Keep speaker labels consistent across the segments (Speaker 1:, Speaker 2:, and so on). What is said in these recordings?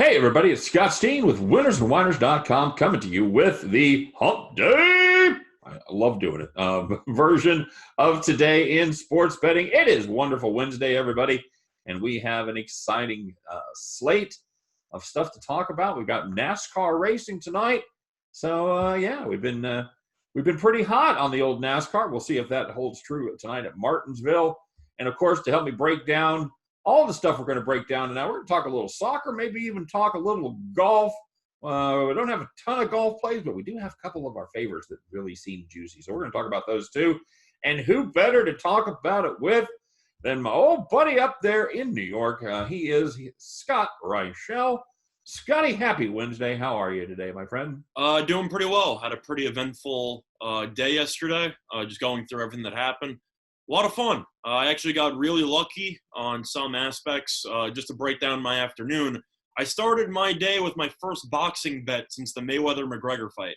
Speaker 1: Hey, everybody, it's Scott Steen with winnersandwhiners.com coming to you with the Hump Day. I love doing it. Version of today in sports betting. It is Wonderful Wednesday, everybody, and we have an exciting slate of stuff to talk about. We've got NASCAR racing tonight. So, we've been pretty hot on the old NASCAR. We'll see if that holds true tonight at Martinsville. And, of course, to help me break down all the stuff we're going to break down tonight, we're going to talk a little soccer, maybe even talk a little golf. We don't have a ton of golf plays, but we do have a couple of our favorites that really seem juicy. So we're going to talk about those too. And who better to talk about it with than my old buddy up there in New York? He is Scott Reichel. Scotty, happy Wednesday. How are you today, my friend?
Speaker 2: Doing pretty well. Had a pretty eventful day yesterday, just going through everything that happened. A lot of fun. I actually got really lucky on some aspects. Just to break down my afternoon, I started my day with my first boxing bet since the Mayweather-McGregor fight.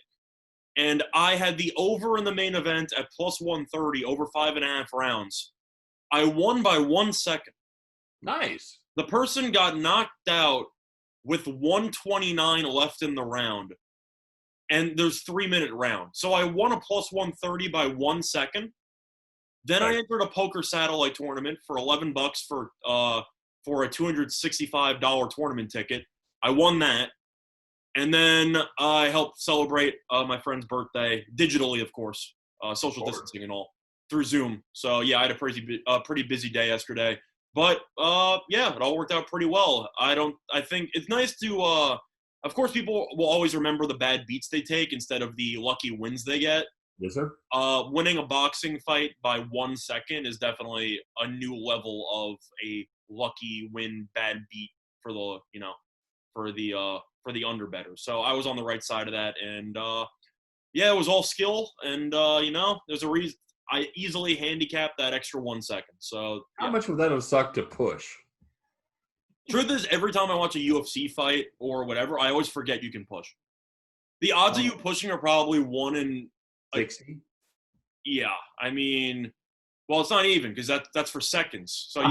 Speaker 2: And I had the over in the main event at plus 130, over 5.5 rounds. I won by 1 second.
Speaker 1: Nice.
Speaker 2: The person got knocked out with 129 left in the round. And there's 3-minute round. So I won a plus 130 by 1 second. Then I entered a poker satellite tournament for $11 for a $265 tournament ticket. I won that. And then I helped celebrate my friend's birthday, digitally, of course, social distancing and all, through Zoom. So, yeah, I had a pretty busy day yesterday. But, it all worked out pretty well. I think it's nice to, of course, people will always remember the bad beats they take instead of the lucky wins they get.
Speaker 1: Yes, sir.
Speaker 2: Winning a boxing fight by 1 second is definitely a new level of a lucky win, bad beat for the underbetter. So I was on the right side of that, and it was all skill, and there's a reason I easily handicapped that extra 1 second. So
Speaker 1: how much would that have sucked to push?
Speaker 2: Truth is, every time I watch a UFC fight or whatever, I always forget you can push. The odds of you pushing are probably 1 in
Speaker 1: 60?
Speaker 2: Yeah, I mean, well, it's not even because that's for seconds. So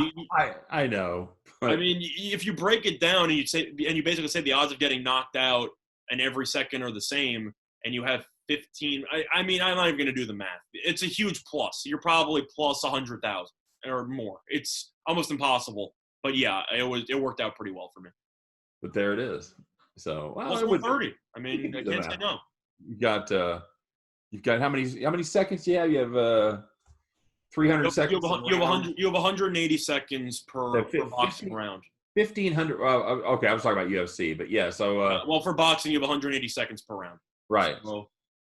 Speaker 1: I know. But
Speaker 2: I mean, if you break it down and you basically say the odds of getting knocked out and every second are the same, and you have 15. I mean, I'm not even going to do the math. It's a huge plus. You're probably plus 100,000 or more. It's almost impossible. But yeah, it worked out pretty well for me.
Speaker 1: But there it is. So
Speaker 2: plus 130. I mean, I can't say no.
Speaker 1: You've got how many seconds do you have? You have 300 seconds.
Speaker 2: You have 180 seconds per boxing round.
Speaker 1: 1,500. Okay, I was talking about UFC, but yeah. So
Speaker 2: for boxing, you have 180 seconds per round.
Speaker 1: Right.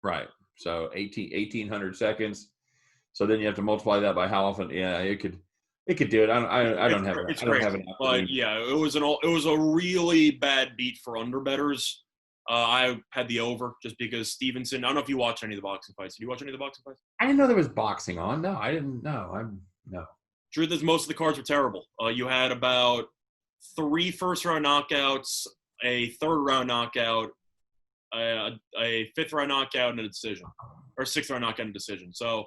Speaker 1: Right. So 1,800 seconds. So then you have to multiply that by how often. Yeah, it could do it. I don't have it.
Speaker 2: But yeah, it was a really bad beat for underbettors. I had the over just because Stevenson. I don't know if you watch any of the boxing fights. Did you watch any of the boxing fights?
Speaker 1: I didn't know there was boxing on. No, I didn't know. No.
Speaker 2: Truth is, most of the cards were terrible. You had about 3 first-round knockouts, a third-round knockout, a 5th-round knockout, and a decision, or 6th-round knockout and a decision. So,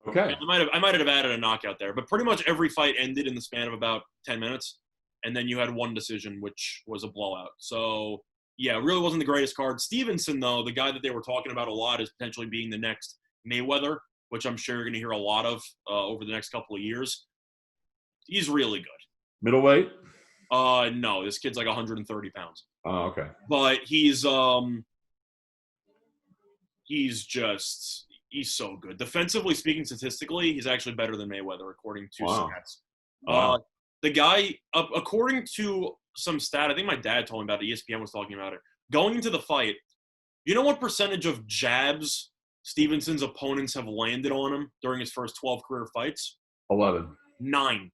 Speaker 1: okay,
Speaker 2: I might have added a knockout there, but pretty much every fight ended in the span of about 10 minutes, and then you had one decision, which was a blowout. So. Yeah, it really wasn't the greatest card. Stevenson, though, the guy that they were talking about a lot is potentially being the next Mayweather, which I'm sure you're going to hear a lot of over the next couple of years. He's really good.
Speaker 1: Middleweight?
Speaker 2: No, this kid's like 130 pounds.
Speaker 1: Oh, okay.
Speaker 2: But he's so good. Defensively speaking, statistically, he's actually better than Mayweather, according to stats.
Speaker 1: Wow.
Speaker 2: The guy, according to some stat, I think my dad told me about it, ESPN was talking about it, going into the fight, you know what percentage of jabs Stevenson's opponents have landed on him during his first 12 career fights?
Speaker 1: 11.
Speaker 2: 9.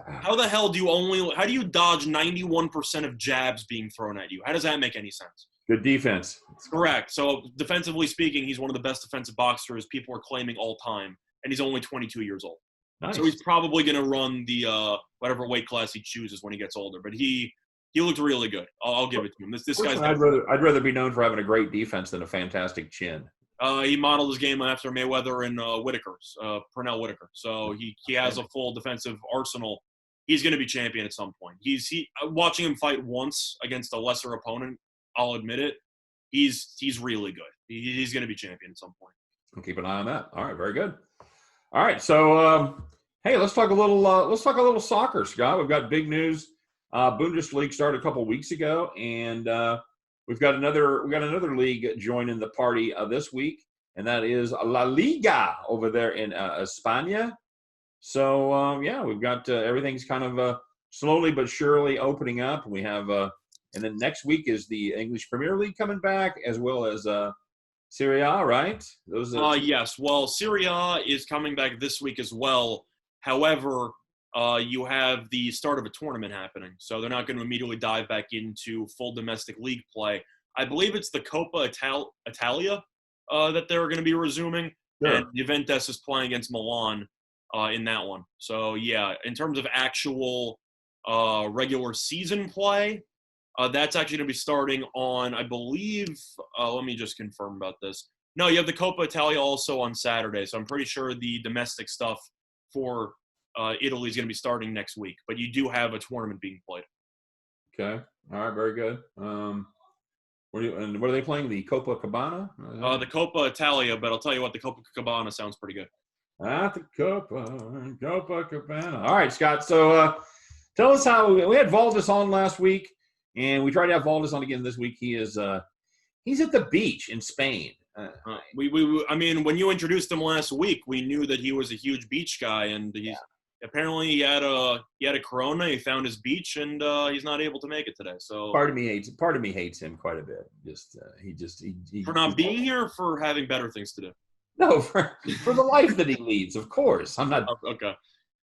Speaker 2: How the hell do you dodge 91% of jabs being thrown at you? How does that make any sense?
Speaker 1: Good defense.
Speaker 2: Correct. So defensively speaking, he's one of the best defensive boxers people are claiming all time, and he's only 22 years old.
Speaker 1: Nice.
Speaker 2: So he's probably going to run the whatever weight class he chooses when he gets older. But he looked really good. I'll give it to him. This guy's.
Speaker 1: I'd rather be known for having a great defense than a fantastic chin.
Speaker 2: He modeled his game after Mayweather and Pernell Whitaker. So he has a full defensive arsenal he's going to be champion at some point. Watching him fight once against a lesser opponent, I'll admit it. He's really good. He's going to be champion at some point.
Speaker 1: I'll keep an eye on that. All right, very good. All right, so hey, let's talk a little soccer, Scott. We've got big news. Bundesliga started a couple weeks ago, and we've got another league joining the party this week, and that is La Liga over there in España. So yeah, we've got everything's kind of slowly but surely opening up. We have and then next week is the English Premier League coming back, as well as Serie A, right?
Speaker 2: Yes. Well, Serie A is coming back this week as well. However, you have the start of a tournament happening, so they're not going to immediately dive back into full domestic league play. I believe it's the Coppa Italia that they're going to be resuming,
Speaker 1: Sure.
Speaker 2: and Juventus is playing against Milan in that one. So, yeah, in terms of actual regular season play, that's actually going to be starting on, I believe, let me just confirm about this. No, you have the Coppa Italia also on Saturday, so I'm pretty sure the domestic stuff for Italy is going to be starting next week. But you do have a tournament being played.
Speaker 1: Okay. All right. Very good. What are they playing? The Copacabana?
Speaker 2: The Coppa Italia, but I'll tell you what, the Copacabana sounds pretty good.
Speaker 1: At the Copacabana. All right, Scott. So tell us how we had Valdez on last week, and we tried to have Valdez on again this week. He's at the beach in Spain.
Speaker 2: I mean, when you introduced him last week, we knew that he was a huge beach guy, and apparently he had a Corona. He found his beach, and he's not able to make it today. So
Speaker 1: part of me hates him quite a bit. He
Speaker 2: for not being here, or for having better things to do.
Speaker 1: No, for the life that he leads. Of course, I'm not.
Speaker 2: Okay.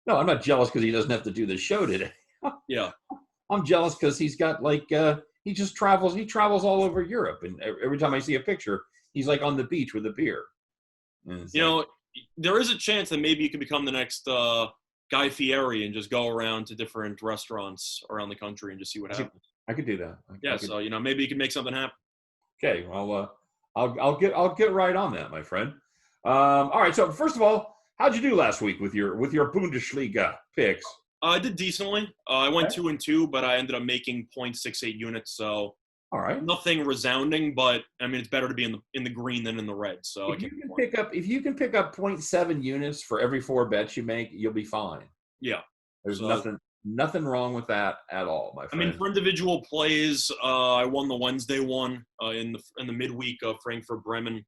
Speaker 1: No, I'm not jealous because he doesn't have to do the show today.
Speaker 2: Yeah.
Speaker 1: I'm jealous because he's got he just travels. He travels all over Europe, and every time I see a picture, he's like on the beach with a beer.
Speaker 2: There is a chance that maybe you could become the next Guy Fieri and just go around to different restaurants around the country and just see what happens.
Speaker 1: I could do that.
Speaker 2: So maybe you can make something happen.
Speaker 1: Okay, well, I'll get right on that, my friend. All right. So first of all, how'd you do last week with your Bundesliga picks?
Speaker 2: I did decently. I went 2-2, but I ended up making 0.68 units. So
Speaker 1: all right,
Speaker 2: nothing resounding, but I mean it's better to be in the green than in the red. So
Speaker 1: if you can pick up 0.7 units for every 4 bets you make, you'll be fine.
Speaker 2: Yeah,
Speaker 1: there's nothing wrong with that at all, my friend.
Speaker 2: I mean, for individual plays, I won the Wednesday one in the midweek of Frankfurt Bremen.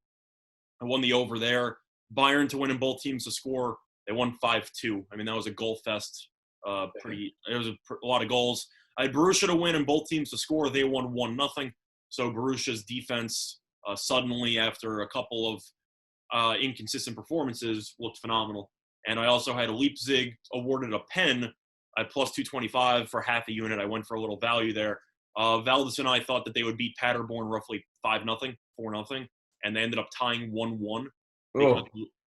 Speaker 2: I won the over there. Bayern to win and both teams to score. They won 5-2. I mean, that was a goal fest. It was a lot of goals. I had Borussia to win and both teams to score. They won 1-0. So Borussia's defense suddenly, after a couple of inconsistent performances, looked phenomenal. And I also had Leipzig awarded a pen at plus 225 for half a unit. I went for a little value there. Valdez and I thought that they would beat Paderborn roughly 5-0, 4-0, and they ended up tying 1-1. Because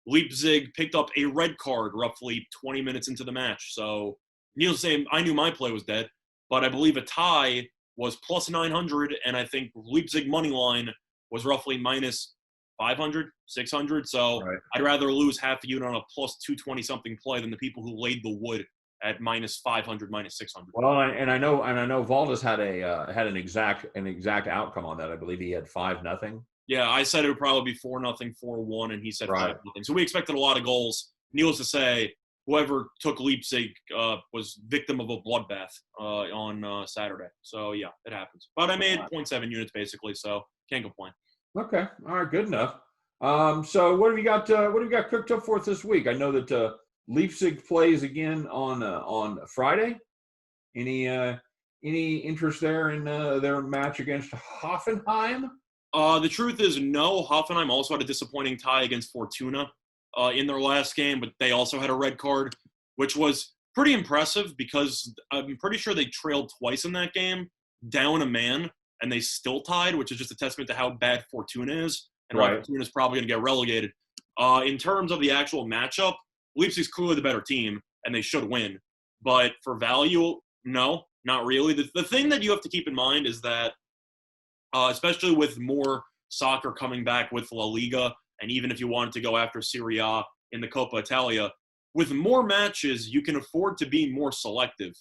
Speaker 2: Leipzig picked up a red card roughly 20 minutes into the match. So Neil's saying I knew my play was dead, but I believe a tie was plus 900, and I think Leipzig money line was roughly minus 500, 600. So right. I'd rather lose half a unit on a plus 220 something play than the people who laid the wood at minus 500, minus 600.
Speaker 1: Well, and I know Valdez had an exact outcome on that. I believe he had 5-0.
Speaker 2: Yeah, I said it would probably be 4-0, 4-1, and he said
Speaker 1: right.
Speaker 2: 5-0. So we expected a lot of goals. Needless to say, whoever took Leipzig was victim of a bloodbath on Saturday. So yeah, it happens. But I made 0.7 units basically, so can't complain.
Speaker 1: Okay, all right, good enough. So what have you got? What have you got cooked up for us this week? I know that Leipzig plays again on Friday. Any interest there in their match against Hoffenheim?
Speaker 2: The truth is no. Hoffenheim also had a disappointing tie against Fortuna in their last game, but they also had a red card, which was pretty impressive because I'm pretty sure they trailed twice in that game, down a man, and they still tied, which is just a testament to how bad Fortuna is and why Fortuna is probably going to get relegated. In terms of the actual matchup, Leipzig's clearly the better team, and they should win. But for value, no, not really. The thing that you have to keep in mind is that especially with more soccer coming back with La Liga, and even if you wanted to go after Serie A in the Coppa Italia, with more matches, you can afford to be more selective.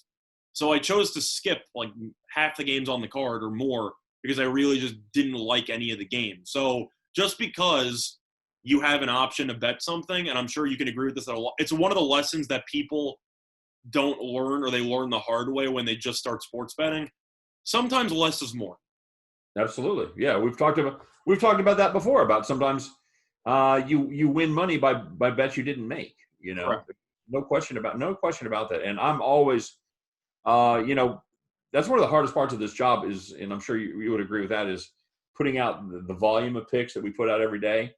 Speaker 2: So I chose to skip like half the games on the card or more because I really just didn't like any of the games. So just because you have an option to bet something, and I'm sure you can agree with this, it's one of the lessons that people don't learn, or they learn the hard way when they just start sports betting. Sometimes less is more.
Speaker 1: Absolutely. Yeah, we've talked about that before, about sometimes you win money by bets you didn't make,
Speaker 2: Correct.
Speaker 1: No question about that. And I'm always that's one of the hardest parts of this job is, and I'm sure you would agree with that, is putting out the volume of picks that we put out every day.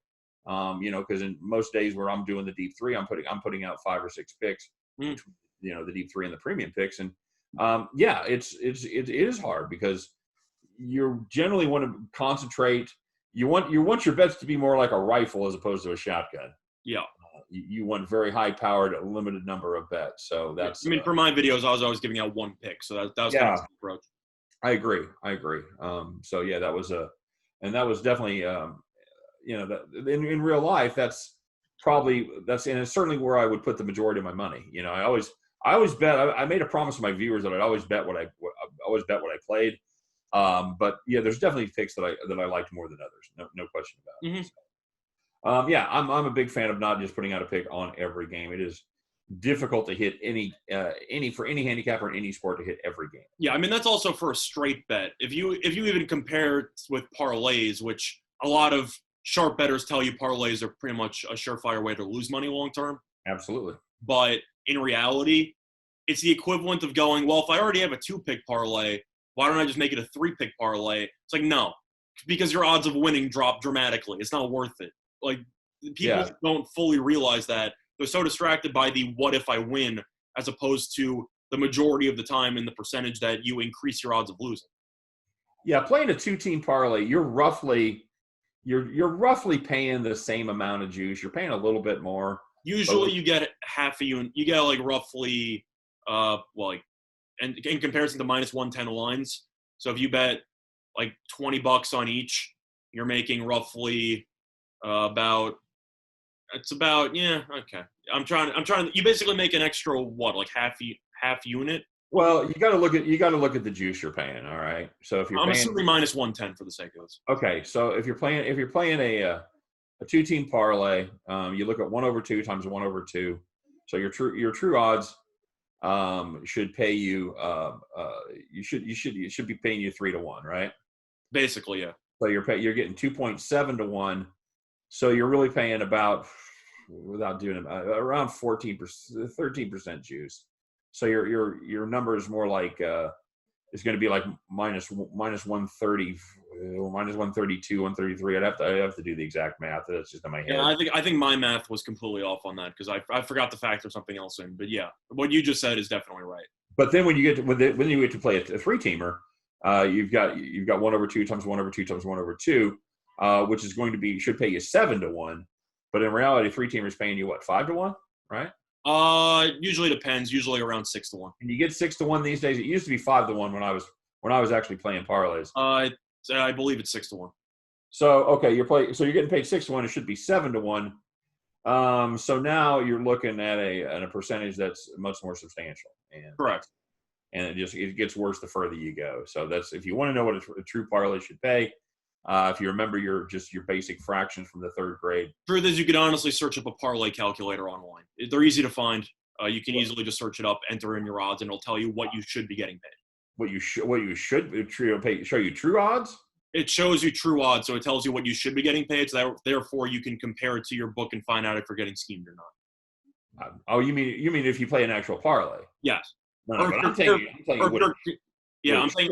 Speaker 1: Because in most days where I'm doing the deep three, I'm putting out 5 or 6 picks,
Speaker 2: Mm.
Speaker 1: the deep three and the premium picks. And it is hard because you generally want to concentrate. You want your bets to be more like a rifle as opposed to a shotgun.
Speaker 2: Yeah.
Speaker 1: You want very high powered, limited number of bets. So that's.
Speaker 2: I mean, for my videos, I was always giving out 1 pick, so that was kind of the approach.
Speaker 1: I agree. So yeah, that was definitely in real life and it's certainly where I would put the majority of my money. I always bet. I made a promise to my viewers that I'd always bet what I played. But yeah, there's definitely picks that I liked more than others. No question about it.
Speaker 2: Mm-hmm.
Speaker 1: So, I'm a big fan of not just putting out a pick on every game. It is difficult to hit any handicapper in any sport to hit every game.
Speaker 2: Yeah, I mean that's also for a straight bet. If you even compare with parlays, which a lot of sharp bettors tell you parlays are pretty much a surefire way to lose money long term.
Speaker 1: Absolutely.
Speaker 2: But in reality, it's the equivalent of going, well, if I already have a 2-pick parlay, why don't I just make it a 3-pick parlay? It's like, no, because your odds of winning drop dramatically. It's not worth it. Like, people don't fully realize that. They're so distracted by the what if I win as opposed to the majority of the time in the percentage that you increase your odds of losing.
Speaker 1: Yeah, playing a 2-team parlay, you're roughly paying the same amount of juice. You're paying a little bit more.
Speaker 2: Usually you get half a unit. You get like roughly, and in comparison to minus 110 lines. So if you bet like $20 on each, you're making roughly okay. I'm trying. You basically make an extra like half unit.
Speaker 1: Well, you got to look at the juice you're paying. All right. So if I'm
Speaker 2: assuming minus 110 for the sake of this.
Speaker 1: Okay. So if you're playing a 2-team parlay, you look at 1/2 times 1/2. So your true odds should pay you. You should be paying you 3-1, right?
Speaker 2: Basically, yeah.
Speaker 1: So you're getting 2.7 to 1. So you're really paying about, without doing it, around 13% juice. So your number is more like it's going to be like minus 130, minus 132, 133. I'd have to do the exact math. That's just in my head.
Speaker 2: Yeah, I think my math was completely off on that because I forgot to factor something else in. But yeah, what you just said is definitely right.
Speaker 1: But then when you get to play a 3-teamer, you've got 1/2 times 1/2 times 1/2, which is going to be, should pay you 7-1. But in reality, 3-teamer is paying you what, 5-1, right?
Speaker 2: Usually depends. Usually around 6-1.
Speaker 1: And you get 6-1 these days. It used to be 5-1 when I was actually playing parlays.
Speaker 2: I believe it's 6-1.
Speaker 1: So okay, you're getting paid 6-1. It should be 7-1. So now you're looking at a percentage that's much more substantial. And
Speaker 2: correct.
Speaker 1: And it gets worse the further you go. So that's, if you want to know what a true parlay should pay. If you remember your basic fractions from the 3rd grade.
Speaker 2: Truth is, you could honestly search up a parlay calculator online. They're easy to find. You can easily just search it up, enter in your odds, and it'll tell you what you should be getting paid.
Speaker 1: What you should pay, show you true odds?
Speaker 2: It shows you true odds, so it tells you what you should be getting paid. So therefore, you can compare it to your book and find out if you're getting schemed or not.
Speaker 1: You mean if you play an actual parlay?
Speaker 2: Yes.
Speaker 1: No, but I'm saying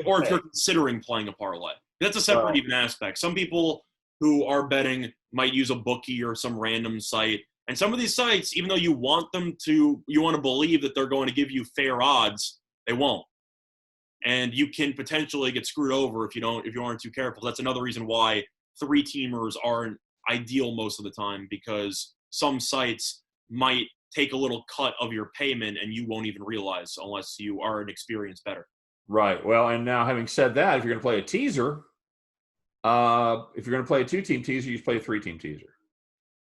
Speaker 2: or if you're considering playing a parlay. That's a separate even aspect. Some people who are betting might use a bookie or some random site. And some of these sites, even though you want to believe that they're going to give you fair odds, they won't. And you can potentially get screwed over if you aren't too careful. That's another reason why 3-teamers aren't ideal most of the time, because some sites might take a little cut of your payment and you won't even realize unless you are an experienced bettor.
Speaker 1: Right. Well, and now having said that, if you're going to play a teaser, if you're going to play a 2-team teaser, you just play a 3-team teaser.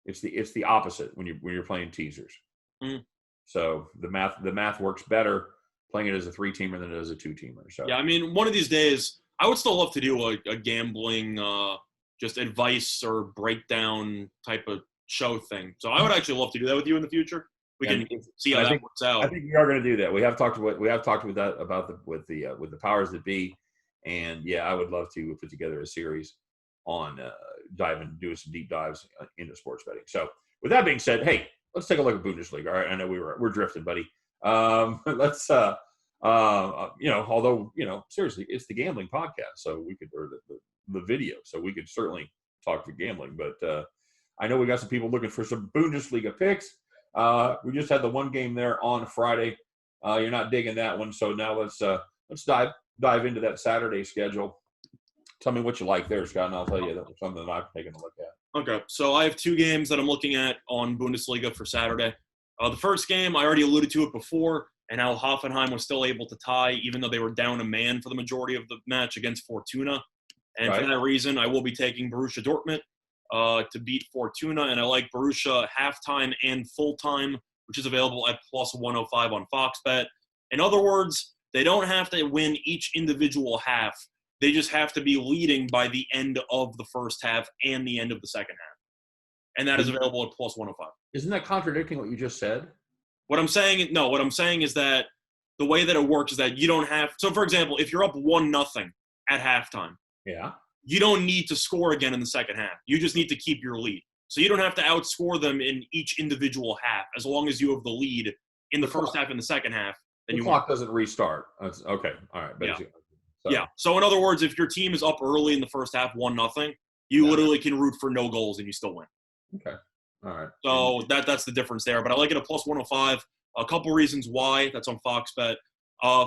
Speaker 1: It's the opposite when you're playing teasers.
Speaker 2: Mm.
Speaker 1: So the math works better playing it as a 3-teamer than it as a 2-teamer. So
Speaker 2: Yeah, I mean, one of these days, I would still love to do a gambling, just advice or breakdown type of show thing. So I would actually love to do that with you in the future. We can see how that works out.
Speaker 1: I think we are going to do that. We have talked with that about with the powers that be, and yeah, I would love to put together a series on doing some deep dives into sports betting. So with that being said, hey, let's take a look at Bundesliga. All right, I know we're drifting, buddy. Let's although seriously, it's the gambling podcast, so we could or the video, so we could certainly talk to gambling. But I know we got some people looking for some Bundesliga picks. We just had the one game there on Friday. You're not digging that one, so now let's dive into that Saturday schedule. Tell me what you like there, Scott, and I'll tell you that was something that I've taken a look at.
Speaker 2: Okay, so I have 2 games that I'm looking at on Bundesliga for Saturday. The first game, I already alluded to it before, and how Hoffenheim was still able to tie, even though they were down a man for the majority of the match against Fortuna. And for that reason, I will be taking Borussia Dortmund to beat Fortuna, and I like Borussia halftime and full-time, which is available at plus 105 on Fox Bet. In other words, they don't have to win each individual half. They just have to be leading by the end of the first half and the end of the second half. And that is available at plus 105.
Speaker 1: Isn't that contradicting what you just said?
Speaker 2: What I'm saying is that the way that it works is that you don't have – so, for example, if you're up 1-0 at halftime,
Speaker 1: yeah,
Speaker 2: you don't need to score again in the second half. You just need to keep your lead. So you don't have to outscore them in each individual half. As long as you have the lead in the first half and the second half, then
Speaker 1: the clock doesn't restart. That's okay. All right.
Speaker 2: Yeah. So in other words, if your team is up early in the first half, 1-0, you literally can root for no goals and you still win.
Speaker 1: Okay. All right.
Speaker 2: So that's the difference there. But I like it at plus 105. A couple reasons why. That's on Fox Bet.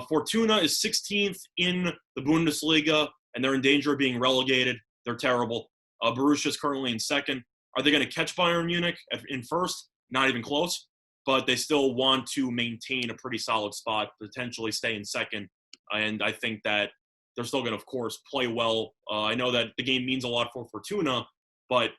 Speaker 2: Fortuna is 16th in the Bundesliga, and they're in danger of being relegated. They're terrible. Borussia is currently in second. Are they going to catch Bayern Munich in first? Not even close. But they still want to maintain a pretty solid spot, potentially stay in second. And I think that they're still going to, of course, play well. I know that the game means a lot for Fortuna, but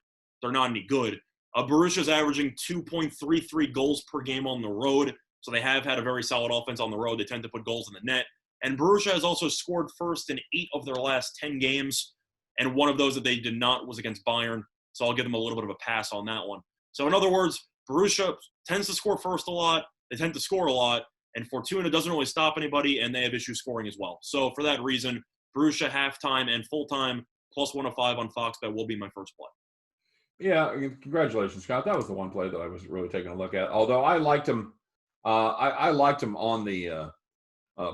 Speaker 2: they're not any good. Borussia is averaging 2.33 goals per game on the road, so they have had a very solid offense on the road. They tend to put goals in the net. And Borussia has also scored first in 8 of their last 10 games, and one of those that they did not was against Bayern, so I'll give them a little bit of a pass on that one. So in other words, Borussia tends to score first a lot, they tend to score a lot, and Fortuna doesn't really stop anybody, and they have issues scoring as well. So for that reason, Borussia halftime and full-time plus 105 on Fox Bet will be my first play.
Speaker 1: Yeah, congratulations, Scott. That was the one play that I was really taking a look at. Although I liked him, I liked him on the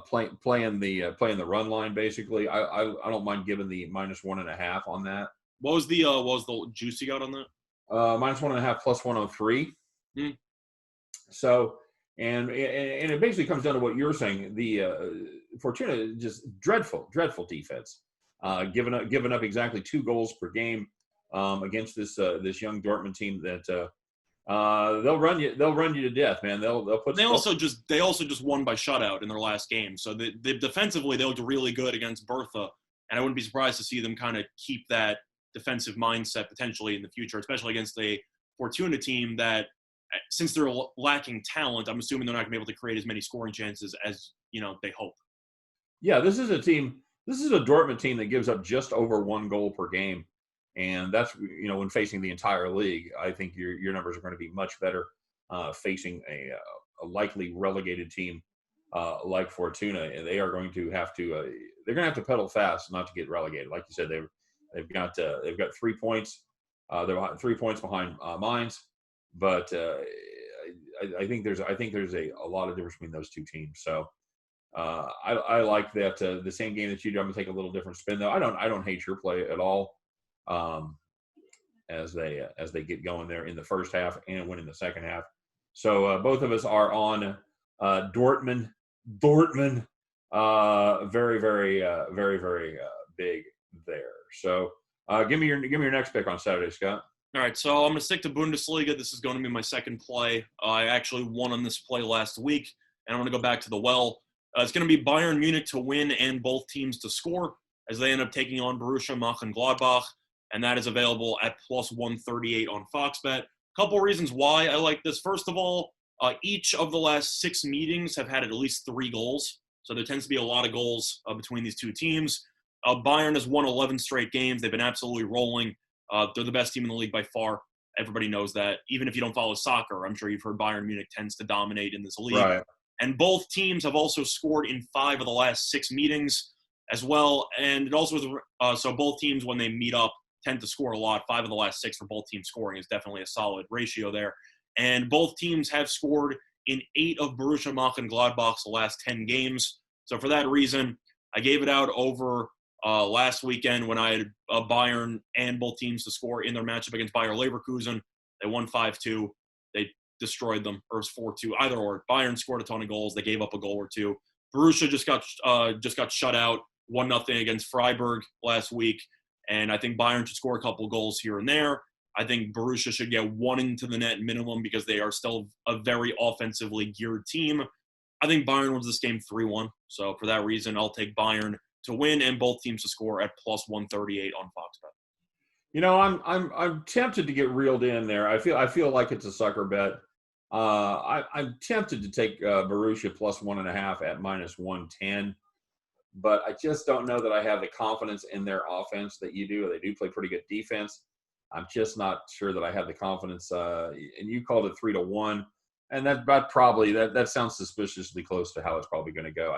Speaker 1: playing the run line. Basically, I don't mind giving the minus 1.5 on that.
Speaker 2: What was the juice you got on that?
Speaker 1: Minus 1.5 plus 103. So and it basically comes down to what you're saying. The Fortuna just dreadful defense, giving up exactly 2 goals per game. Against this young Dortmund team that they'll run you to death, man. They'll put.
Speaker 2: They also just won by shutout in their last game. So they defensively they looked really good against Bertha, and I wouldn't be surprised to see them kind of keep that defensive mindset potentially in the future, especially against a Fortuna team that, since they're lacking talent, I'm assuming they're not going to be able to create as many scoring chances as they hope.
Speaker 1: Yeah, this is a Dortmund team that gives up just over 1 goal per game. And that's, when facing the entire league, I think your numbers are going to be much better facing a likely relegated team like Fortuna. And they are going to have to they're going to have to pedal fast not to get relegated. Like you said, they've got 3 points. They're 3 points behind Mainz, but I think there's a lot of difference between those two teams. So I like that the same game that you do. I'm going to take a little different spin though. I don't hate your play at all. As they get going there in the first half and win in the second half. So both of us are on Dortmund. Very, very, very, very big there. So give me your next pick on Saturday, Scott.
Speaker 2: All right, so I'm going to stick to Bundesliga. This is going to be my second play. I actually won on this play last week, and I'm going to go back to the well. It's going to be Bayern Munich to win and both teams to score as they end up taking on Borussia Mönchengladbach. And that is available at plus 138 on Fox Bet. Couple reasons why I like this. First of all, Each of the last 6 meetings have had at least 3 goals. So there tends to be a lot of goals between these two teams. Bayern has won 11 straight games. They've been absolutely rolling. They're the best team in the league by far. Everybody knows that. Even if you don't follow soccer, I'm sure you've heard Bayern Munich tends to dominate in this league.
Speaker 1: Right.
Speaker 2: And both teams have also scored in 5 of the last 6 meetings as well. And it also was, so both teams, when they meet up, tend to score a lot. 5 of the last 6 for both teams scoring is definitely a solid ratio there. And both teams have scored in 8 of Borussia Mönchengladbach's last 10 games. So for that reason, I gave it out over last weekend when I had Bayern and both teams to score in their matchup against Bayer Leverkusen. They won 5-2. They destroyed them, or it was 4-2, either or. Bayern scored a ton of goals. They gave up a goal or two. Borussia just got shut out 1-0 against Freiburg last week, and I think Bayern should score a couple goals here and there. I think Borussia should get 1 into the net minimum because they are still a very offensively geared team. I think Bayern wins this game 3-1. So for that reason, I'll take Bayern to win and both teams to score at plus 138 on Fox Bet.
Speaker 1: You know, I'm tempted to get reeled in there. I feel like it's a sucker bet. I'm tempted to take Borussia plus 1.5 at minus 110, but I just don't know that I have the confidence in their offense that you do. They do play pretty good defense. I'm just not sure that I have the confidence. And you called it 3-1, and that sounds suspiciously close to how it's probably going to go.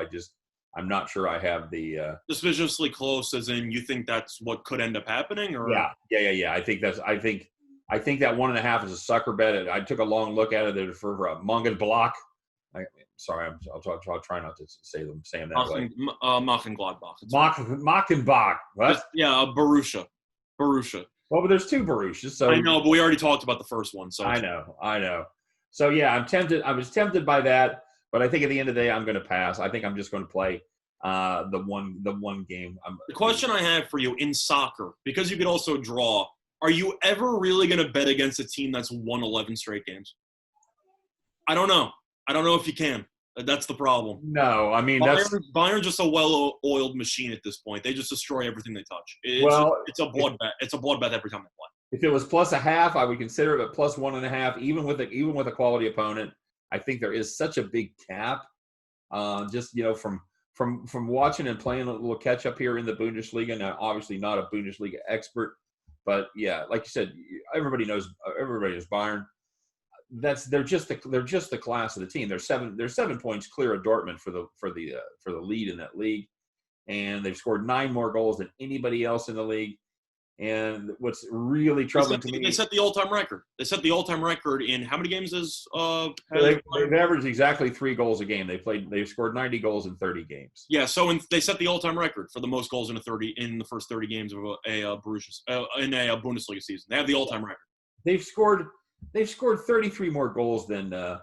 Speaker 1: I'm not sure I have the
Speaker 2: suspiciously close, as in you think that's what could end up happening, or
Speaker 1: yeah. I think that 1.5 is a sucker bet. I took a long look at it for Mönchengladbach. I'll try not to say them that way.
Speaker 2: Mönchengladbach.
Speaker 1: Mönchengladbach. What?
Speaker 2: Yeah, Borussia.
Speaker 1: Well, but there's 2 Borussias. So
Speaker 2: I know, but we already talked about the first one. So
Speaker 1: I know. So yeah, I'm tempted. I was tempted by that, but I think at the end of the day, I'm going to pass. I think I'm just going to play the one game.
Speaker 2: The question I have for you in soccer, because you could also draw, are you ever really going to bet against a team that's won 11 straight games? I don't know if you can. That's the problem.
Speaker 1: No, I mean
Speaker 2: Bayern's just a well-oiled machine at this point. They just destroy everything they touch. It's a bloodbath. It's a bloodbath every time they play.
Speaker 1: If it was plus 0.5, I would consider it. But plus 1.5, even with a quality opponent, I think there is such a big cap. Just from watching and playing a little catch up here in the Bundesliga. Now, obviously not a Bundesliga expert, but yeah, like you said, everybody knows Bayern. They're just the class of the team. They're 7 points clear of Dortmund for the lead in that league, and they've scored 9 more goals than anybody else in the league. And what's really troubling to me,
Speaker 2: they set the all-time record. They set the all-time record in how many games has
Speaker 1: they've averaged exactly 3 goals a game. They've scored 90 goals in 30 games.
Speaker 2: Yeah, so they set the all-time record for the most goals in the first 30 games of a Bundesliga season. They have the all-time record.
Speaker 1: They've scored 33 more goals than
Speaker 2: Yeah.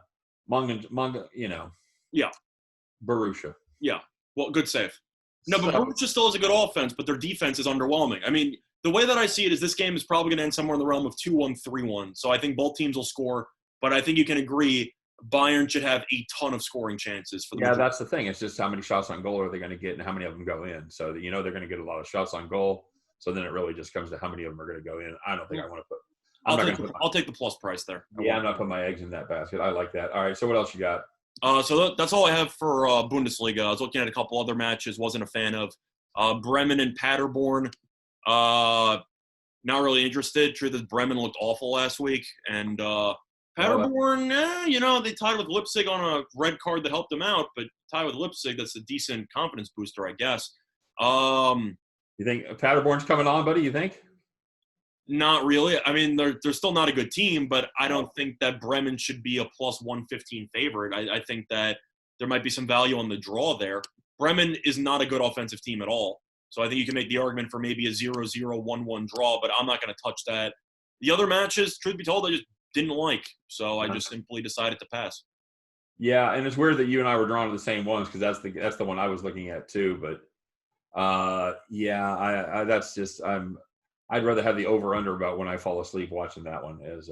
Speaker 1: Borussia.
Speaker 2: Yeah. Well, good save. No, but Borussia still has a good offense, but their defense is underwhelming. I mean, the way that I see it is this game is probably going to end somewhere in the realm of 2-1, 3-1. So I think both teams will score, but I think you can agree Bayern should have a ton of scoring chances for the
Speaker 1: Yeah, that's the thing. It's just how many shots on goal are they going to get and how many of them go in. So they're going to get a lot of shots on goal. So then it really just comes to how many of them are going to go in. I don't think I want to put
Speaker 2: I'll take the plus price there.
Speaker 1: Yeah, I'm not putting my eggs in that basket. I like that. All right, so what else you got?
Speaker 2: So that's all I have for Bundesliga. I was looking at a couple other matches, wasn't a fan of. Bremen and Paderborn, not really interested. Truth is, Bremen looked awful last week. And Paderborn, they tied with Leipzig on a red card that helped them out, but tie with Leipzig, that's a decent confidence booster, I guess.
Speaker 1: You think Paderborn's coming on, buddy, you think?
Speaker 2: Not really. I mean, they're still not a good team, but I don't think that Bremen should be a plus 115 favorite. I think that there might be some value on the draw there. Bremen is not a good offensive team at all. So I think you can make the argument for maybe a 0-0, 1-1 draw, but I'm not going to touch that. The other matches, truth be told, I just didn't like. So I just simply decided to pass.
Speaker 1: Yeah, and it's weird that you and I were drawn to the same ones because that's the one I was looking at too. But I'd rather have the over/under about when I fall asleep watching that one as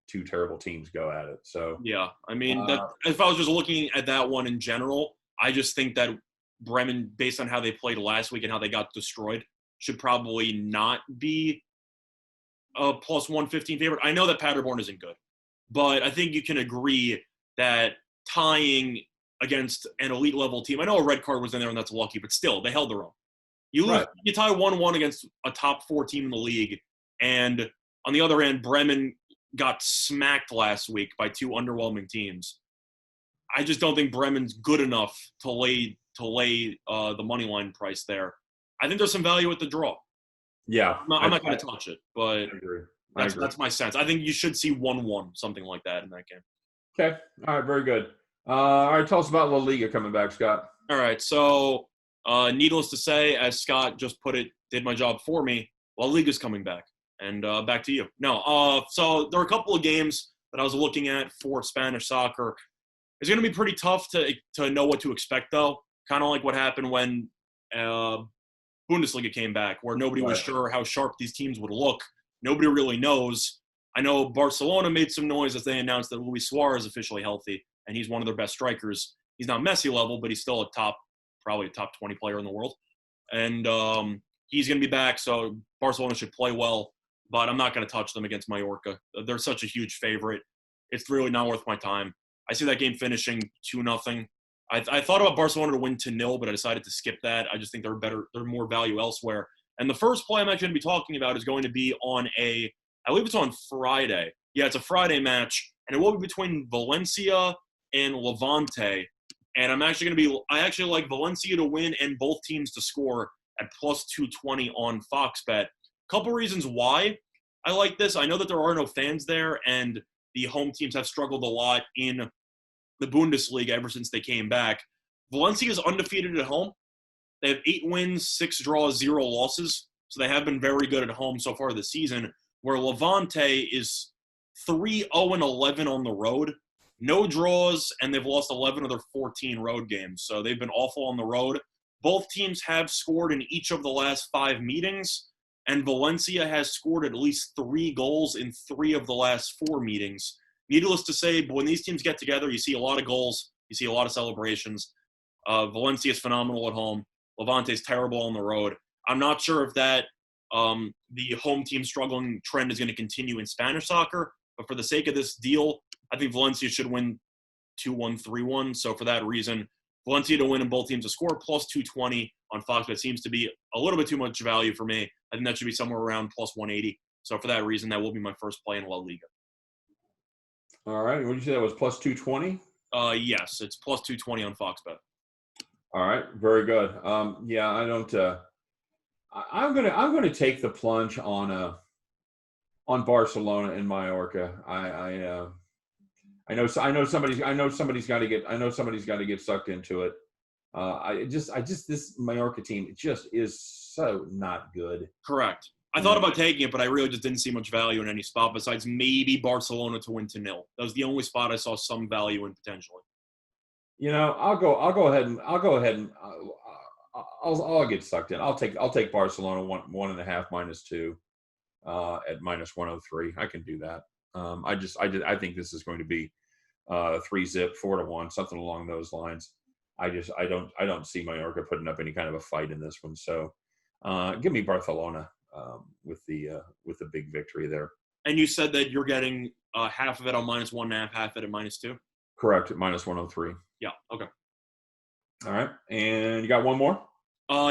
Speaker 1: 2 terrible teams go at it. So
Speaker 2: yeah, I mean, if I was just looking at that one in general, I just think that Bremen, based on how they played last week and how they got destroyed, should probably not be a plus 115 favorite. I know that Paderborn isn't good, but I think you can agree that tying against an elite level team. I know a red card was in there and that's lucky, but still, they held their own. You lose,
Speaker 1: Right.
Speaker 2: you tie 1-1 against a top 4 team in the league, and on the other end, Bremen got smacked last week by 2 underwhelming teams. I just don't think Bremen's good enough to lay the money line price there. I think there's some value at the draw.
Speaker 1: Yeah.
Speaker 2: I'm not going to touch it, but
Speaker 1: I agree.
Speaker 2: that's my sense. I think you should see 1-1, something like that in that game.
Speaker 1: Okay. All right. Very good. All right. Tell us about La Liga coming back, Scott.
Speaker 2: All right. So, needless to say, as Scott just put it, did my job for me, La Liga's coming back. And back to you. No. So there are a couple of games that I was looking at for Spanish soccer. It's going to be pretty tough to know what to expect, though. Kind of like what happened when Bundesliga came back, where nobody was sure how sharp these teams would look. Nobody really knows. I know Barcelona made some noise as they announced that Luis Suarez is officially healthy, and he's one of their best strikers. He's not Messi level, but he's still probably a top 20 player in the world. And he's going to be back, so Barcelona should play well. But I'm not going to touch them against Mallorca. They're such a huge favorite. It's really not worth my time. I see that game finishing 2-0. I thought about Barcelona to win 2-0, but I decided to skip that. I just think they're more value elsewhere. And the first play I'm actually going to be talking about is going to be I believe it's on Friday. Yeah, it's a Friday match, and it will be between Valencia and Levante. And I actually like Valencia to win and both teams to score at plus 220 on Fox Bet. Couple reasons why I like this. I know that there are no fans there, and the home teams have struggled a lot in the Bundesliga ever since they came back. Valencia is undefeated at home. They have 8 wins, 6 draws, 0 losses. So they have been very good at home so far this season, where Levante is 3-0-11 on the road. No draws, and they've lost 11 of their 14 road games. So they've been awful on the road. Both teams have scored in each of the last 5 meetings, and Valencia has scored at least 3 goals in 3 of the last 4 meetings. Needless to say, but when these teams get together, you see a lot of goals, you see a lot of celebrations. Valencia is phenomenal at home. Levante is terrible on the road. I'm not sure if that the home team struggling trend is going to continue in Spanish soccer, but for the sake of this deal, I think Valencia should win 2-1, 3-1. So for that reason, Valencia to win and both teams to score plus 220 on Fox Bet seems to be a little bit too much value for me. I think that should be somewhere around plus 180. So for that reason, that will be my first play in La Liga.
Speaker 1: All right. What did you say that was plus 220?
Speaker 2: Yes, it's plus 220 on Fox Bet.
Speaker 1: All right. Very good. Yeah, I don't. I'm gonna take the plunge on Barcelona and Mallorca. I know somebody's got to get sucked into it. This Mallorca team just is so not good.
Speaker 2: Correct. I thought about taking it, but I really just didn't see much value in any spot besides maybe Barcelona to win 2-0. That was the only spot I saw some value in potentially.
Speaker 1: You know, I'll go ahead and I'll get sucked in. I'll take Barcelona 1.5 -2 at -103. I can do that. I think this is going to be 3-0, 4-1, something along those lines. I don't see Mallorca putting up any kind of a fight in this one. So give me Barcelona with the big victory there.
Speaker 2: And you said that you're getting half of it on -1.5, half of it at -2?
Speaker 1: Correct, at -103.
Speaker 2: Yeah, okay.
Speaker 1: All right. And you got one more?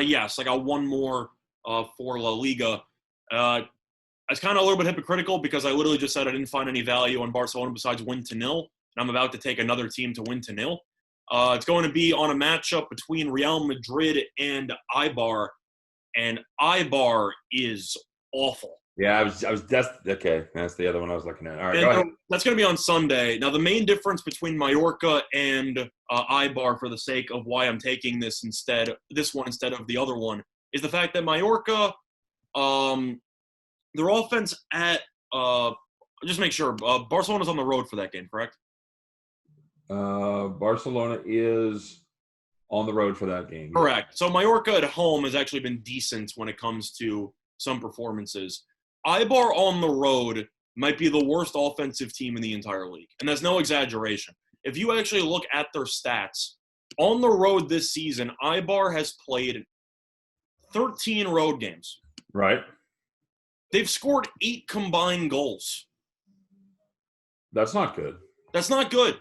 Speaker 2: Yes, I got one more for La Liga. It's kind of a little bit hypocritical because I literally just said I didn't find any value on Barcelona besides win 2-0, and I'm about to take another team to win 2-0. It's going to be on a matchup between Real Madrid and Eibar, and Eibar is awful.
Speaker 1: Yeah, that's okay. That's the other one I was looking at. All right, go ahead.
Speaker 2: That's going to be on Sunday. Now, the main difference between Mallorca and Eibar, for the sake of why I'm taking this one instead of the other one, is the fact that Mallorca, their offense just make sure, Barcelona's on the road for that game, correct?
Speaker 1: Barcelona is on the road for that game.
Speaker 2: Correct. So Mallorca at home has actually been decent when it comes to some performances. Eibar on the road might be the worst offensive team in the entire league, and that's no exaggeration. If you actually look at their stats, on the road this season, Eibar has played 13 road games.
Speaker 1: Right.
Speaker 2: They've scored 8 combined goals.
Speaker 1: That's not good.
Speaker 2: That's not good.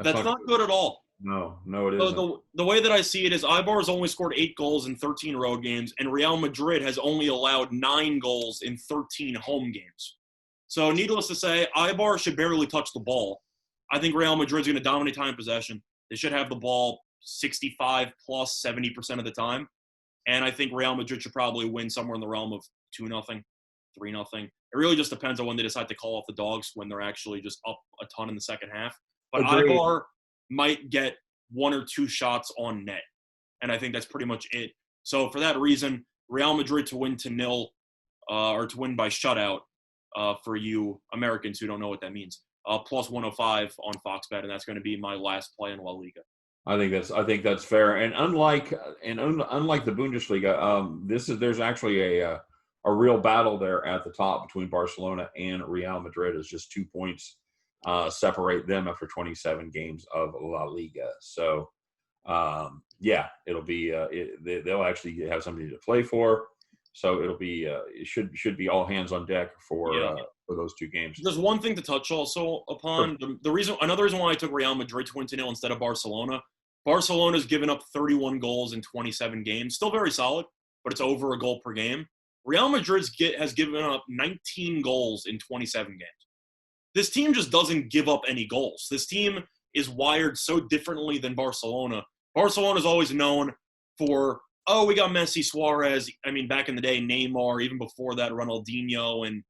Speaker 2: That's not good at all.
Speaker 1: No, it
Speaker 2: So
Speaker 1: isn't.
Speaker 2: the way that I see it is Ibar has only scored 8 goals in 13 road games, and Real Madrid has only allowed 9 goals in 13 home games. So needless to say, Ibar should barely touch the ball. I think Real Madrid's going to dominate time possession. They should have the ball 65 plus 70% of the time. And I think Real Madrid should probably win somewhere in the realm of 2-0, 3-0. It really just depends on when they decide to call off the dogs, when they're actually just up a ton in the second half. But
Speaker 1: Agreed.
Speaker 2: Ibar might get 1 or 2 shots on net. And I think that's pretty much it. So for that reason, Real Madrid to win 2-0 or to win by shutout for you Americans who don't know what that means. Plus 105 on Fox Bet, and that's going to be my last play in La Liga.
Speaker 1: I think that's fair. And unlike the Bundesliga, there's actually a real battle there at the top between Barcelona and Real Madrid. It's just 2 points separate them after 27 games of La Liga. So it'll be they'll actually have somebody to play for. So it'll be it should be all hands on deck for those 2 games.
Speaker 2: There's one thing to touch also upon. Sure. Another reason why I took Real Madrid to win 2-0 instead of Barcelona. Barcelona's given up 31 goals in 27 games. Still very solid, but it's over a goal per game. Real Madrid has given up 19 goals in 27 games. This team just doesn't give up any goals. This team is wired so differently than Barcelona. Barcelona's always known for, we got Messi, Suarez. I mean, back in the day, Neymar, even before that, Ronaldinho and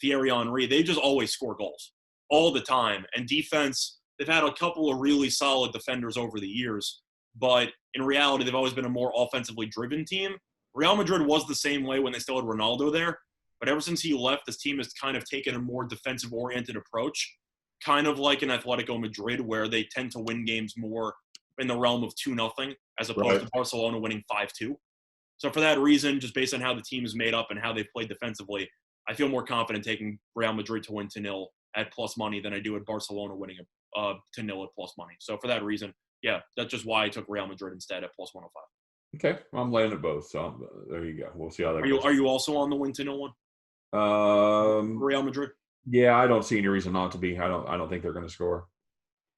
Speaker 2: Thierry Henry. They just always score goals all the time. And defense, they've had a couple of really solid defenders over the years. But in reality, they've always been a more offensively driven team. Real Madrid was the same way when they still had Ronaldo there. But ever since he left, this team has kind of taken a more defensive-oriented approach, kind of like in Atletico Madrid, where they tend to win games more in the realm of 2-0, as opposed to Barcelona winning 5-2. So for that reason, just based on how the team is made up and how they've played defensively, I feel more confident taking Real Madrid to win 2-0 at plus money than I do at Barcelona winning 2-0 at plus money. So for that reason, that's just why I took Real Madrid instead at plus 105.
Speaker 1: Okay, I'm laying at both, so there you go. We'll see how that goes.
Speaker 2: Are you also on the win 2-0 one? Real Madrid?
Speaker 1: Yeah, I don't see any reason not to be. I don't think they're going to score.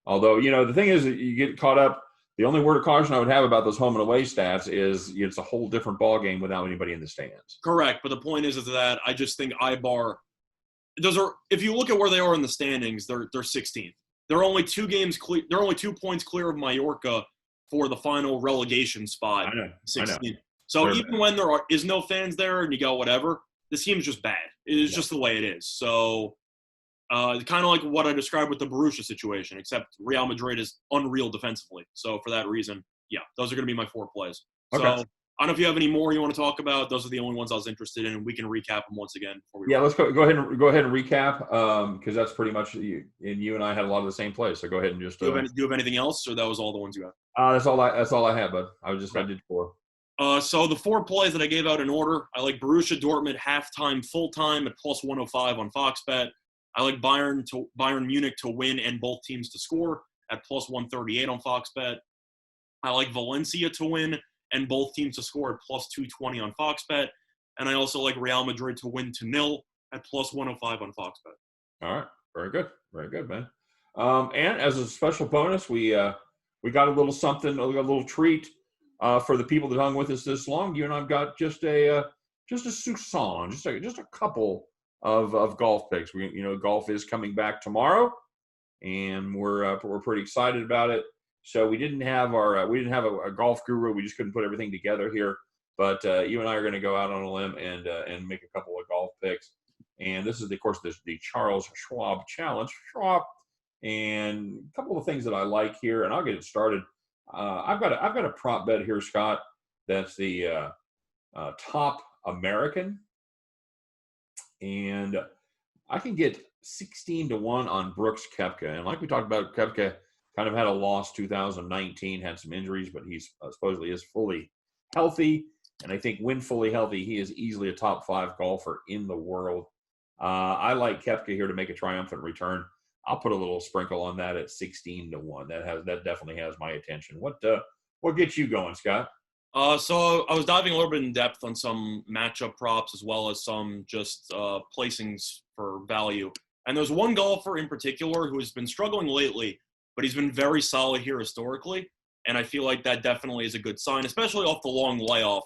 Speaker 1: Although, the thing is that you get caught up. The only word of caution I would have about those home and away stats is it's a whole different ball game without anybody in the stands.
Speaker 2: Correct, but the point is that I just think Ibar. If you look at where they are in the standings, they're 16th. They're only 2 games clear. They're only 2 points clear of Mallorca for the final relegation spot.
Speaker 1: I know.
Speaker 2: 16th. So even when there is no fans there and you go whatever, this team's just bad. It is just the way it is. So kind of like what I described with the Borussia situation, except Real Madrid is unreal defensively. So for that reason, those are going to be my 4 plays. Okay. So I don't know if you have any more you want to talk about. Those are the only ones I was interested in, and we can recap them once again.
Speaker 1: Let's go ahead and recap because that's pretty much you and I had a lot of the same plays. So go ahead and just.
Speaker 2: Do you have anything else, or that was all the ones you had?
Speaker 1: That's all I had, bud. I did 4.
Speaker 2: So the 4 plays that I gave out in order, I like Borussia Dortmund halftime, full time at plus 105 on Fox Bet. I like Bayern Munich to win and both teams to score at plus 138 on Fox Bet. I like Valencia to win and both teams to score at plus 220 on Fox Bet. And I also like Real Madrid to win 2-0 at plus 105 on Fox Bet.
Speaker 1: All right. Very good, man. And as a special bonus, we got a little something, a little treat for the people that hung with us this long. You and I've got just a Susan, just a couple of golf picks. Golf is coming back tomorrow, and we're pretty excited about it. So we didn't have a golf guru. We just couldn't put everything together here. But you and I are going to go out on a limb and make a couple of golf picks. And this is, of course, the Charles Schwab Challenge. And a couple of things that I like here, and I'll get it started. I've got a prop bet here, Scott. That's the top American, and I can get 16-1 on Brooks Koepka. And like we talked about, Koepka kind of had a loss 2019, had some injuries, but he's supposedly is fully healthy. And I think when fully healthy, he is easily a top 5 golfer in the world. I like Koepka here to make a triumphant return. I'll put a little sprinkle on that at 16-1. That definitely has my attention. What gets you going, Scott?
Speaker 2: So I was diving a little bit in depth on some matchup props as well as some just placings for value. And there's one golfer in particular who has been struggling lately, but he's been very solid here historically. And I feel like that definitely is a good sign, especially off the long layoff.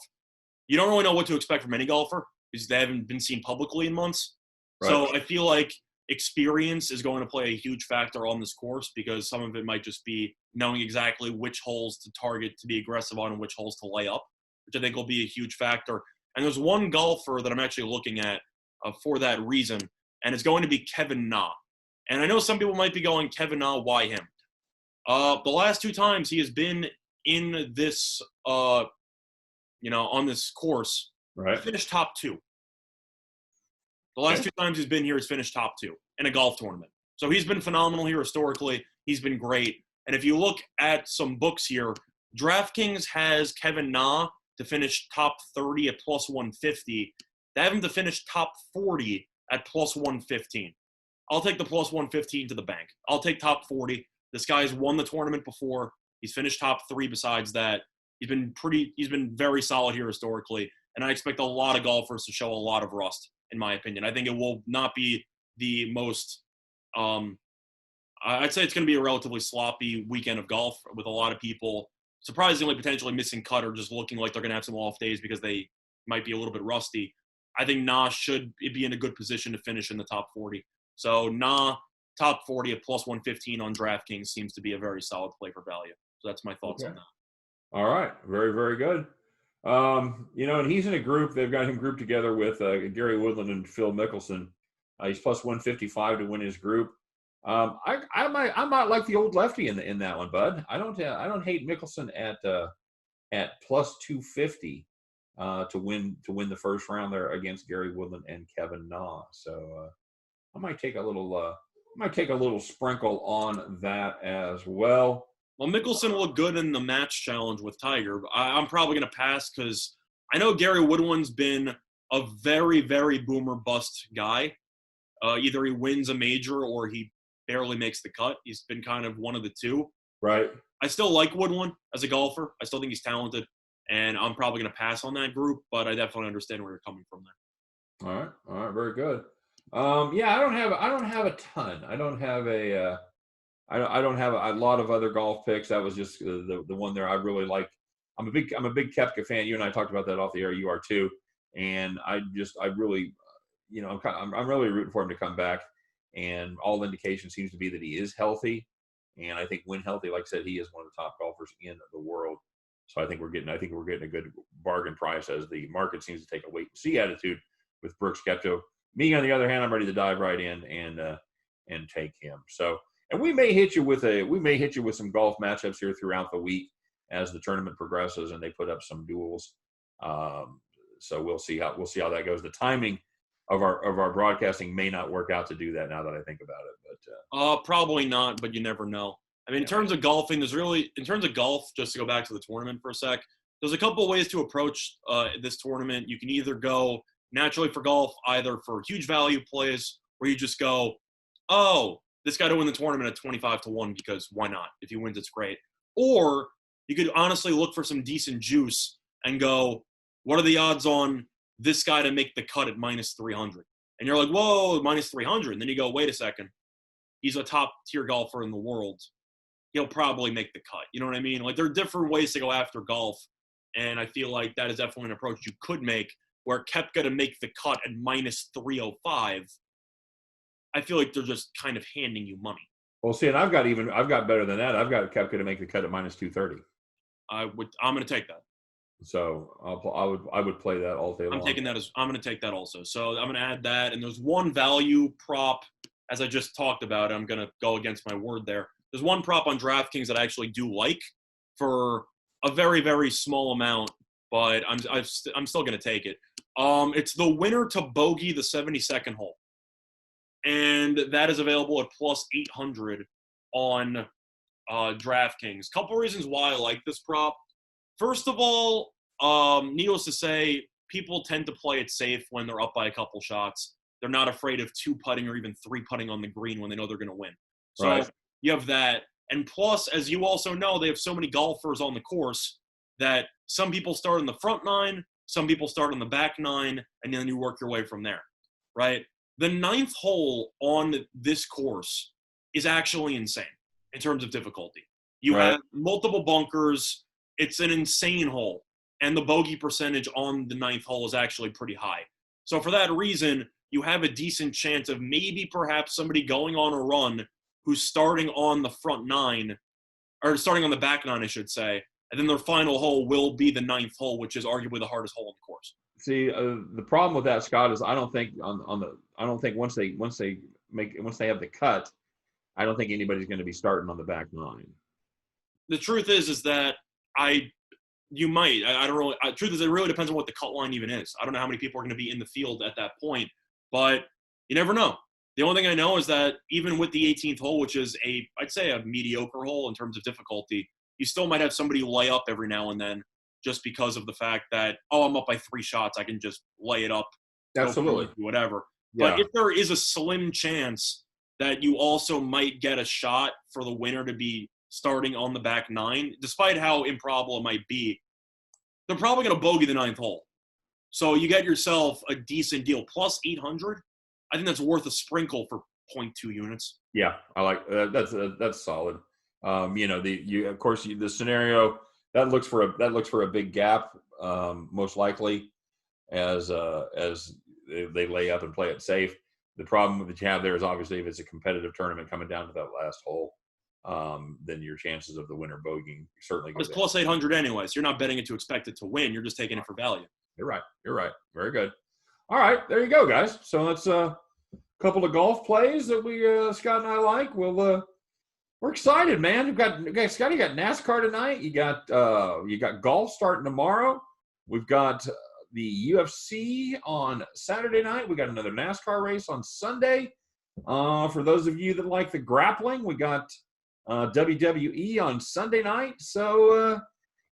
Speaker 2: You don't really know what to expect from any golfer because they haven't been seen publicly in months.
Speaker 1: Right.
Speaker 2: So I feel like experience is going to play a huge factor on this course because some of it might just be knowing exactly which holes to target to be aggressive on and which holes to lay up, which I think will be a huge factor. And there's one golfer that I'm actually looking at for that reason, and it's going to be Kevin Na. And I know some people might be going, Kevin Na, why him? The last 2 times he has been in this, on this course,
Speaker 1: Right.
Speaker 2: he finished top 2. The last 2 times he's been here, he's finished top 2 in a golf tournament. So he's been phenomenal here historically. He's been great. And if you look at some books here, DraftKings has Kevin Na to finish top 30 at plus 150. They have him to finish top 40 at plus 115. I'll take the plus 115 to the bank. I'll take top 40. This guy's won the tournament before. He's finished top 3 besides that. He's been very solid here historically. And I expect a lot of golfers to show a lot of rust, in my opinion. I think it will not be the most I'd say it's going to be a relatively sloppy weekend of golf with a lot of people surprisingly potentially missing cut or just looking like they're going to have some off days because they might be a little bit rusty. I think Na should be in a good position to finish in the top 40. So Na, top 40 at plus 115 on DraftKings seems to be a very solid play for value. So that's my thoughts on that.
Speaker 1: All right. Very, very good. And he's in a group. They've got him grouped together with Gary Woodland and Phil Mickelson. He's plus 155 to win his group. I might like the old lefty in that one, bud. I don't hate Mickelson at plus 250 to win the first round there against Gary Woodland and Kevin Na. So I might take a little sprinkle on that as well.
Speaker 2: Well, Mickelson looked good in the match challenge with Tiger. But I'm probably going to pass because I know Gary Woodland's been a very, very boomer bust guy. Either he wins a major or he barely makes the cut. He's been kind of one of the two.
Speaker 1: Right.
Speaker 2: I still like Woodland as a golfer. I still think he's talented, and I'm probably going to pass on that group, but I definitely understand where you're coming from there.
Speaker 1: All right, very good. I don't have a ton. I don't have a lot of other golf picks. That was just the one there I really like. I'm a big Koepka fan. You and I talked about that off the air. You are too, and I'm really rooting for him to come back. And all indication seems to be that he is healthy. And I think when healthy, like I said, he is one of the top golfers in the world. So I think we're getting a good bargain price as the market seems to take a wait and see attitude with Brooks Koepka. Me, on the other hand, I'm ready to dive right in and take him. So, and we may hit you with some golf matchups here throughout the week as the tournament progresses and they put up some duels. So we'll see how that goes. The timing of our broadcasting may not work out to do that now that I think about it, but
Speaker 2: probably not, but you never know. I mean, in terms of golfing, just to go back to the tournament for a sec, there's a couple of ways to approach this tournament. You can either go naturally for golf, either for huge value plays, where you just go, oh, this guy to win the tournament at 25-1 because why not? If he wins, it's great. Or you could honestly look for some decent juice and go, what are the odds on this guy to make the cut at minus 300? And you're like, whoa, minus 300. And then you go, wait a second. He's a top-tier golfer in the world. He'll probably make the cut. You know what I mean? Like, there are different ways to go after golf. And I feel like that is definitely an approach you could make where Koepka to make the cut at minus 305. I feel like they're just kind of handing you money.
Speaker 1: Well, see, and I've got better than that. I've got Koepka to make the cut at minus 230.
Speaker 2: I'm going to take that.
Speaker 1: So I would play that all day long.
Speaker 2: I'm going to take that also. So I'm going to add that. And there's one value prop, as I just talked about. I'm going to go against my word there. There's one prop on DraftKings that I actually do like for a very, very small amount, but I'm still going to take it. It's the winner to bogey the 72nd hole. And that is available at plus 800 on DraftKings. Couple reasons why I like this prop. First of all, needless to say, people tend to play it safe when they're up by a couple shots. They're not afraid of 2-putting or even 3-putting on the green when they know they're going to win. So right. You have that. And plus, as you also know, they have so many golfers on the course that some people start in the front 9, some people start on the back 9, and then you work your way from there, right? The 9th hole on this course is actually insane. in terms of difficulty. You
Speaker 1: Right.
Speaker 2: have multiple bunkers. It's an insane hole. And the bogey percentage on the ninth hole is actually pretty high. So for that reason, you have a decent chance of maybe perhaps somebody going on a run who's starting on the front nine, or starting on the back nine, I should say, and then their final hole will be the ninth hole, which is arguably the hardest hole in the course.
Speaker 1: See, the problem with that, Scott, is I don't think once they have the cut, I don't think anybody's going to be starting on the back nine.
Speaker 2: The truth is that you might. I don't really. Truth is, it really depends on what the cut line even is. I don't know how many people are going to be in the field at that point, but you never know. The only thing I know is that even with the 18th hole, which is I'd say a mediocre hole in terms of difficulty, you still might have somebody lay up every now and then just because of the fact that, I'm up by 3 shots, I can just lay it up.
Speaker 1: Absolutely.
Speaker 2: Whatever.
Speaker 1: Yeah.
Speaker 2: But if there is a slim chance that you also might get a shot for the winner to be starting on the back nine, despite how improbable it might be, they're probably going to bogey the ninth hole. So you get yourself a decent deal. Plus 800, I think that's worth a sprinkle for 0.2 units.
Speaker 1: Yeah, I like that's solid. Of course the scenario that looks for a big gap, most likely, as they lay up and play it safe. The problem that you have there is obviously if it's a competitive tournament coming down to that last hole, then your chances of the winner bogeying certainly go
Speaker 2: It's
Speaker 1: down.
Speaker 2: plus 800 anyways. You're not betting it to expect it to win. You're just taking it for value.
Speaker 1: You're right. Very good. All right, there you go, guys. So that's a couple of golf plays that we Scott and I like. We're excited, man. Scott, you got NASCAR tonight. You got golf starting tomorrow. We've got the UFC on Saturday night. We got another NASCAR race on Sunday. For those of you that like the grappling, we got WWE on Sunday night. So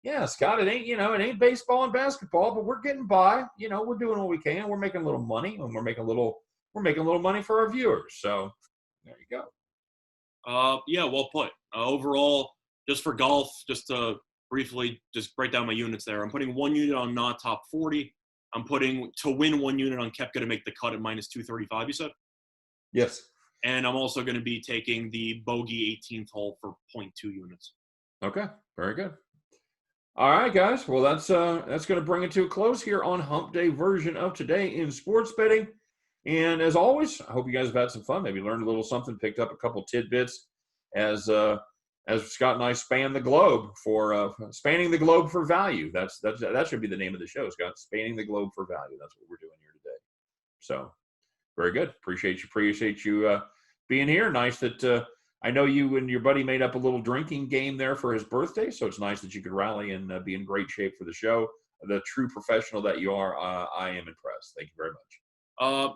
Speaker 1: yeah, Scott, it ain't baseball and basketball, but we're getting by. We're doing what we can. We're making a little money, and we're making a little money for our viewers. So there you go.
Speaker 2: Yeah, well put. Overall, just for golf, just to briefly just break down my units there. I'm putting 1 unit on not top 40. I'm putting to win 1 unit on Koepka to make the cut at minus 235, you said?
Speaker 1: Yes.
Speaker 2: And I'm also going to be taking the bogey 18th hole for 0.2 units.
Speaker 1: Okay, very good. All right, guys. Well, that's going to bring it to a close here on Hump Day version of Today in Sports Betting. And as always, I hope you guys have had some fun. Maybe learned a little something, picked up a couple tidbits as Scott and I span the globe for spanning the globe for value. That should be the name of the show, Scott. Spanning the globe for value. That's what we're doing here today. So very good. Appreciate you being here. Nice that I know you and your buddy made up a little drinking game there for his birthday. So it's nice that you could rally and be in great shape for the show. The true professional that you are, I am impressed. Thank you very much.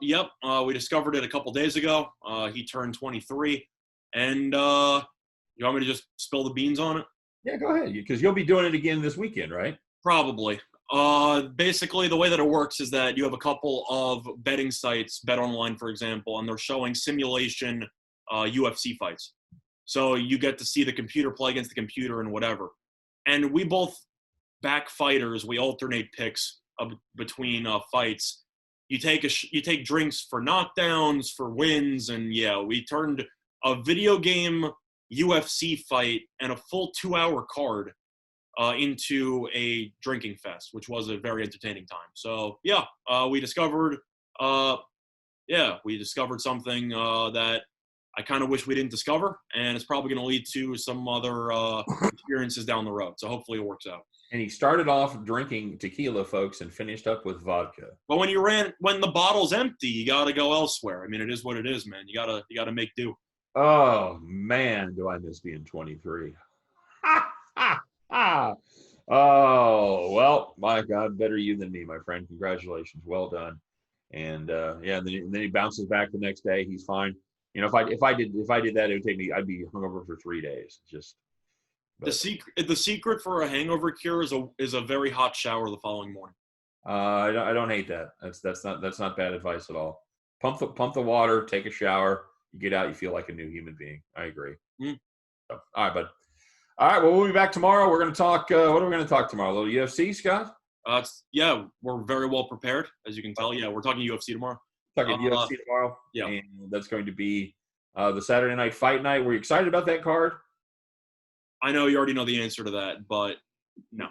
Speaker 2: Yep. We discovered it a couple days ago. He turned 23. And you want me to just spill the beans on it?
Speaker 1: Yeah, go ahead. Because you'll be doing it again this weekend, right?
Speaker 2: Probably. Basically, the way that it works is that you have a couple of betting sites, BetOnline, for example, and they're showing simulation UFC fights. So you get to see the computer play against the computer and whatever. And we both back fighters. We alternate picks between fights. You take drinks for knockdowns, for wins, and yeah, we turned a video game UFC fight and a full 2-hour card into a drinking fest, which was a very entertaining time. So yeah, we discovered something that I kind of wish we didn't discover, and it's probably going to lead to some other experiences down the road. So hopefully it works out.
Speaker 1: And he started off drinking tequila, folks, and finished up with vodka.
Speaker 2: But when the bottle's empty, you got to go elsewhere. I mean, it is what it is, man. You gotta make do.
Speaker 1: Oh man, do I miss being 23? Oh well, my God, better you than me, my friend. Congratulations, well done. And yeah, then he bounces back the next day. He's fine. If I did that, it would take me. I'd be hungover for 3 days.
Speaker 2: The secret for a hangover cure is a very hot shower the following morning.
Speaker 1: I don't hate that. That's not bad advice at all. Pump the water, take a shower, you get out, you feel like a new human being. I agree.
Speaker 2: Mm.
Speaker 1: So, all right, bud. All right, well, we'll be back tomorrow. We're going to talk. What are we going to talk tomorrow? A little UFC, Scott?
Speaker 2: Yeah, we're very well prepared, as you can tell. Yeah, we're talking UFC tomorrow.
Speaker 1: Talking UFC tomorrow.
Speaker 2: Yeah,
Speaker 1: and that's going to be the Saturday night fight night. We're excited about that card.
Speaker 2: I know you already know the answer to that, but no.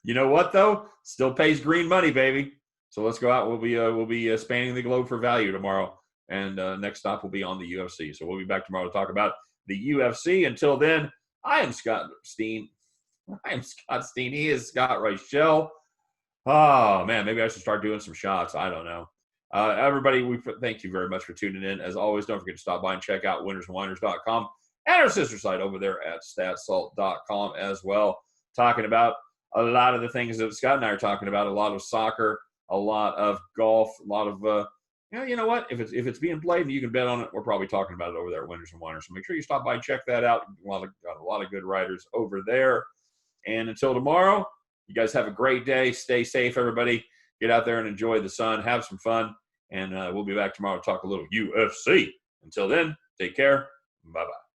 Speaker 1: You know what though? Still pays green money, baby. So let's go out. We'll be spanning the globe for value tomorrow, and next stop will be on the UFC. So we'll be back tomorrow to talk about the UFC. Until then, I am Scott Steen. He is Scott Reichel. Oh man, maybe I should start doing some shots. I don't know. Everybody, we thank you very much for tuning in. As always, don't forget to stop by and check out winnersandwhiners.com and our sister site over there at statsalt.com as well. Talking about a lot of the things that Scott and I are talking about, a lot of soccer, a lot of golf, a lot of you know what? If it's being played and you can bet on it, we're probably talking about it over there at Winners and Whiners. So make sure you stop by and check that out. Got a lot of good writers over there. And until tomorrow, you guys have a great day. Stay safe, everybody. Get out there and enjoy the sun. Have some fun. And we'll be back tomorrow to talk a little UFC. Until then, take care. Bye-bye.